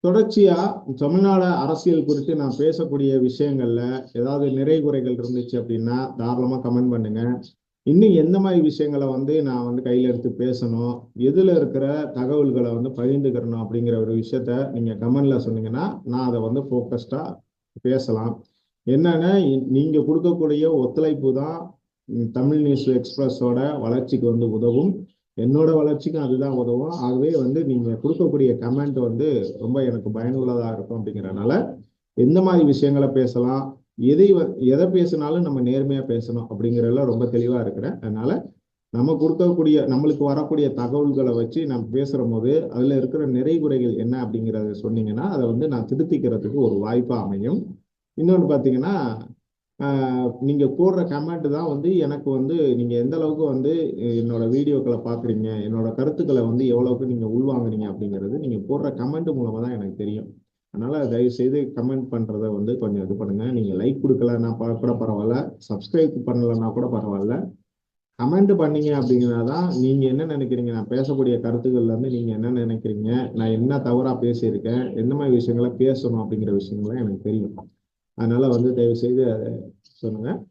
தொடர்ச்சியா தமிழ்நாடு அரசியல் குறித்து நான் பேசக்கூடிய விஷயங்கள்ல ஏதாவது நிறை குறைகள் இருந்துச்சு அப்படின்னா தாராளமா கமெண்ட் பண்ணுங்க. இன்னும் எந்த மாதிரி விஷயங்களை நான் கையில எடுத்து பேசணும், எதுல இருக்கிற தகவல்களை பகிர்ந்துக்கிறணும் அப்படிங்கிற ஒரு விஷயத்த நீங்க கமெண்ட்ல சொன்னீங்கன்னா நான் அதை ஃபோக்கஸ்டா பேசலாம். என்னன்னா நீங்க கொடுக்கக்கூடிய ஒத்துழைப்பு தான் தமிழ் நியூஸ் எக்ஸ்பிரஸோட வளர்ச்சிக்கு உதவும். என்னோட வளர்ச்சிக்கும் அதுதான் உதவும். ஆகவே நீங்க கொடுக்கக்கூடிய கமெண்ட் ரொம்ப எனக்கு பயனுள்ளதா இருக்கும். அப்படிங்கிறனால எந்த மாதிரி விஷயங்களை பேசலாம், எதை பேசினாலும் நம்ம நேர்மையா பேசணும் அப்படிங்கிறதுல ரொம்ப தெளிவா இருக்கிறேன். அதனால நம்ம கொடுக்கக்கூடிய நம்மளுக்கு வரக்கூடிய தகவல்களை வச்சு நம்ம பேசுற போது அதுல இருக்கிற நிறை குறைகள் என்ன அப்படிங்கிறத சொன்னீங்கன்னா அதை நான் திருத்திக்கிறதுக்கு ஒரு வாய்ப்பா அமையும். இன்னொன்று பார்த்தீங்கன்னா நீங்க போடுற கமெண்ட் தான் எனக்கு நீங்க எந்த அளவுக்கு என்னோட வீடியோக்களை பாக்குறீங்க, என்னோட கருத்துக்களை எவ்வளவுக்கு நீங்க உள்வாங்குறீங்க அப்படிங்கிறது நீங்க போடுற கமெண்ட் மூலமா தான் எனக்கு தெரியும். அதனால தயவு செய்து கமெண்ட் பண்றத கொஞ்சம் இது பண்ணுங்க. நீங்க லைக் கொடுக்கலன்னா கூட பரவாயில்ல, சப்ஸ்கிரைப் பண்ணலன்னா கூட பரவாயில்ல, கமெண்ட் பண்ணீங்க அப்படிங்கிறதான் நீங்க என்ன நினைக்கிறீங்க, நான் பேசக்கூடிய கருத்துக்கள்ல நீங்க என்ன நினைக்கிறீங்க, நான் என்ன தவறா பேசியிருக்கேன், எந்த மாதிரி விஷயங்களை பேசணும் அப்படிங்கிற விஷயங்கள்லாம் எனக்கு தெரியும். அதனால தயவு செய்து அதை சொல்லுங்க.